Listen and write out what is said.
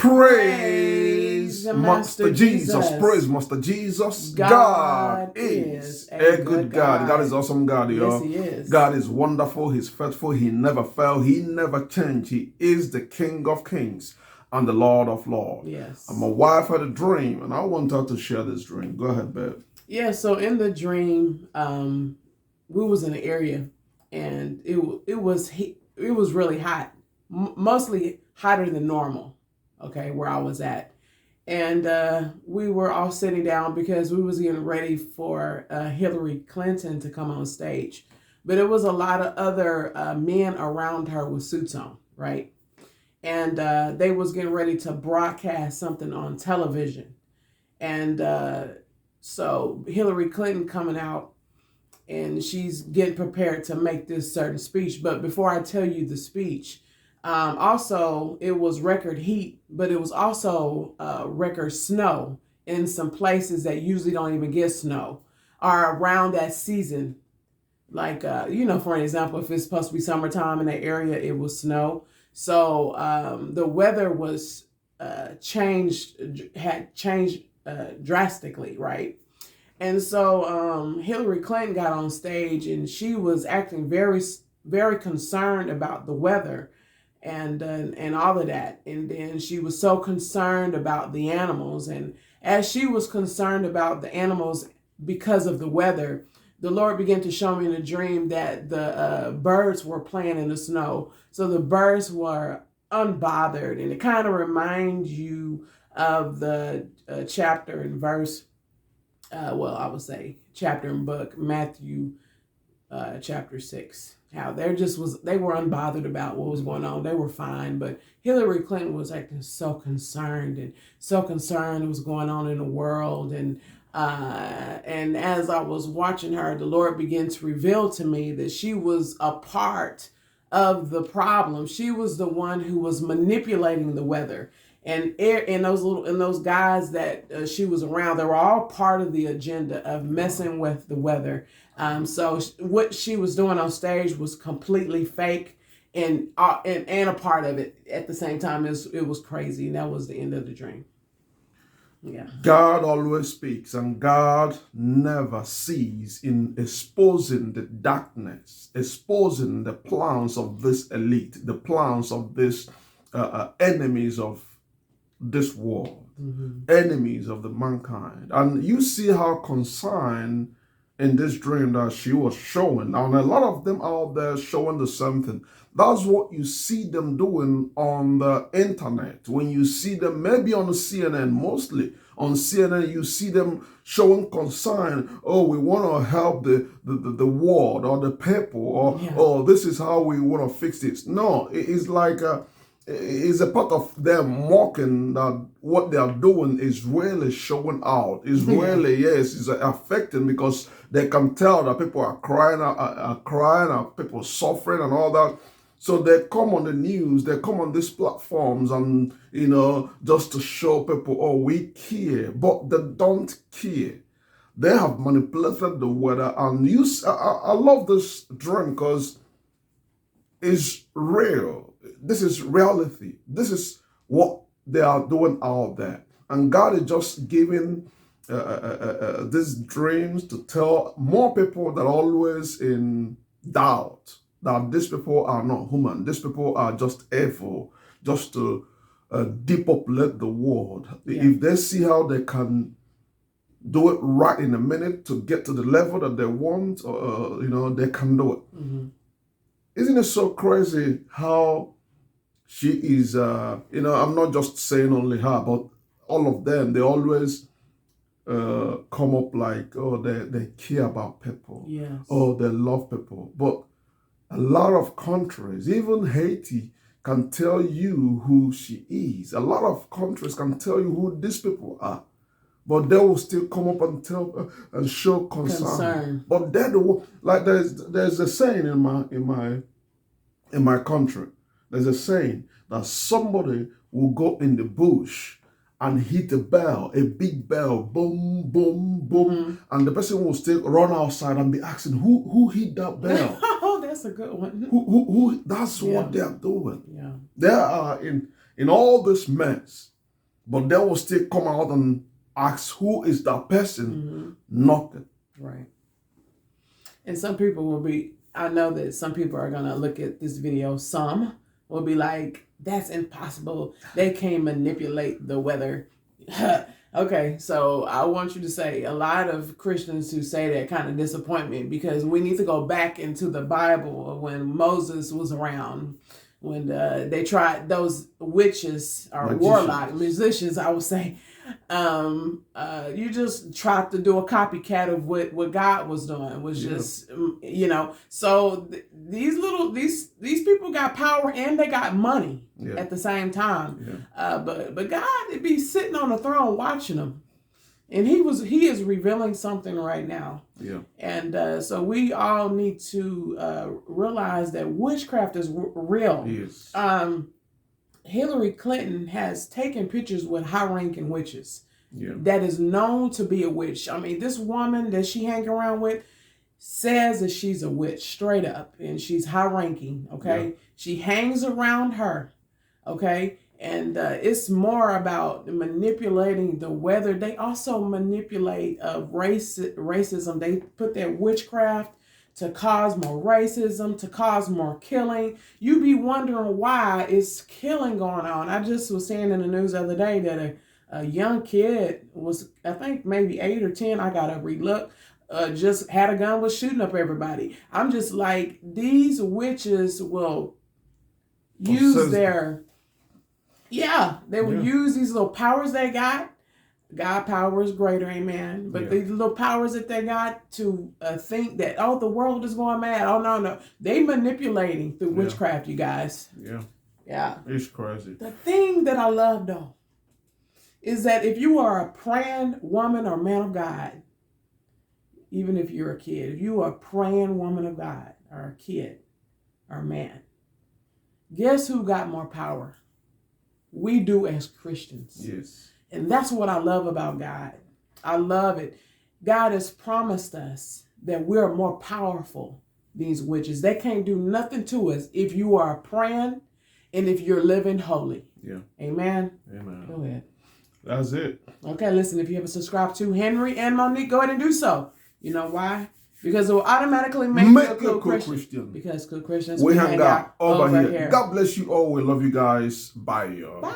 Praise Master Jesus. Praise Master Jesus. God is a good God. God is awesome God, Yes, He is. God is wonderful. He's faithful. He never fell. He never changed. He is the King of Kings and the Lord of Lords. Yes. And my wife had a dream, and I want her to share this dream. Go ahead, babe. Yeah, so in the dream, we was in an area, and it was really hot, mostly hotter than normal. Okay, where I was at, and we were all sitting down because we was getting ready for Hillary Clinton to come on stage, but it was a lot of other men around her with suits on, right? And they was getting ready to broadcast something on television, and so Hillary Clinton coming out, and she's getting prepared to make this certain speech. But before I tell you the speech, also it was record heat, but it was also record snow in some places that usually don't even get snow, or around that season. Like, for an example, if it's supposed to be summertime in that area, it will snow. So the weather was had changed drastically, right? And so Hillary Clinton got on stage, and she was acting very, very concerned about the weather and all of that. And then she was so concerned about the animals. And as she was concerned about the animals because of the weather, the Lord began to show me in a dream that the birds were playing in the snow. So the birds were unbothered. And it kind of reminds you of the chapter and verse, I would say chapter and book, Matthew chapter 6. How they were unbothered about what was going on. They were fine, but Hillary Clinton was acting so concerned and so concerned what was going on in the world. And as I was watching her, the Lord began to reveal to me that she was a part of the problem. She was the one who was manipulating the weather. And those guys that she was around, they were all part of the agenda of messing with the weather. So what she was doing on stage was completely fake, and a part of it at the same time. It was crazy, and that was the end of the dream. Yeah. God always speaks, and God never ceases in exposing the darkness, exposing the plans of this elite, the plans of this enemies of this world, enemies of the mankind. And you see how concerned in this dream that she was showing, and a lot of them out there showing the same thing. That's what you see them doing on the internet. When you see them, maybe on CNN, mostly on CNN, you see them showing concern. Oh, we want to help the world or the people, or oh, this is how we want to fix this. No, it's like it's a part of them mocking that what they are doing is really showing out. It's really, yes, it's affecting, because they can tell that people are crying, people suffering and all that. So they come on the news, they come on these platforms and, just to show people, oh, we care, but they don't care. They have manipulated the weather. And I love this dream because it's real. This is reality. This is what they are doing out there. And God is just giving these dreams to tell more people that are always in doubt that these people are not human. These people are just evil, just to depopulate the world. Yeah. If they see how they can do it right in a minute to get to the level that they want, they can do it. Mm-hmm. Isn't it so crazy how she is, I'm not just saying only her, but all of them, they always come up like, oh, they care about people. Yes. Oh, they love people. But a lot of countries, even Haiti, can tell you who she is. A lot of countries can tell you who these people are. But they will still come up and tell and show concern. But they're the one, like there's a saying in my country. There's a saying that somebody will go in the bush and hit a bell, a big bell, boom, boom, boom, and the person will still run outside and be asking, who hit that bell? Oh, that's a good one. Who? That's what they are doing. Yeah, they are in all this mess. But they will still come out and ask, who is that person? Nothing. Right. And some people will be, I know that some people are going to look at this video. Some will be like, that's impossible. They can't manipulate the weather. Okay, so I want you to say, a lot of Christians who say that kind of disappoint me, because we need to go back into the Bible when Moses was around, when they tried, those witches or warlock musicians, I would say, you just tried to do a copycat of what God was doing, was just, so these people got power and they got money at the same time. But God would be sitting on the throne watching them. And he is revealing something right now. And so we all need to realize that witchcraft is real. Hillary Clinton has taken pictures with high-ranking witches that is known to be a witch. I mean, this woman that she hang around with says that she's a witch, straight up, and she's high-ranking, okay? She hangs around her, okay? And it's more about manipulating the weather. They also manipulate racism. They put their witchcraft to cause more racism, to cause more killing. You be wondering why it's killing going on. I just was seeing in the news the other day that a young kid was, I think maybe 8 or 10, I gotta relook, just had a gun, was shooting up everybody. I'm just like, these witches will use their, they will use these little powers they got. God power is greater, amen. But these little powers that they got to think that, oh, the world is going mad. Oh, no. They manipulating through witchcraft, you guys. Yeah. It's crazy. The thing that I love, though, is that if you are a praying woman or man of God, even if you're a kid, if you are a praying woman of God or a kid or a man, guess who got more power? We do as Christians. Yes. And that's what I love about God. I love it. God has promised us that we're more powerful than these witches. They can't do nothing to us if you are praying and if you're living holy. Amen. Amen. Go ahead. That's it. Okay, listen, if you haven't subscribed to Henry and Monique, go ahead and do so. You know why? Because it will automatically make you a cool Christian. Because cool Christians, we hang out over here. God bless you all. We love you guys. Bye, y'all. Bye.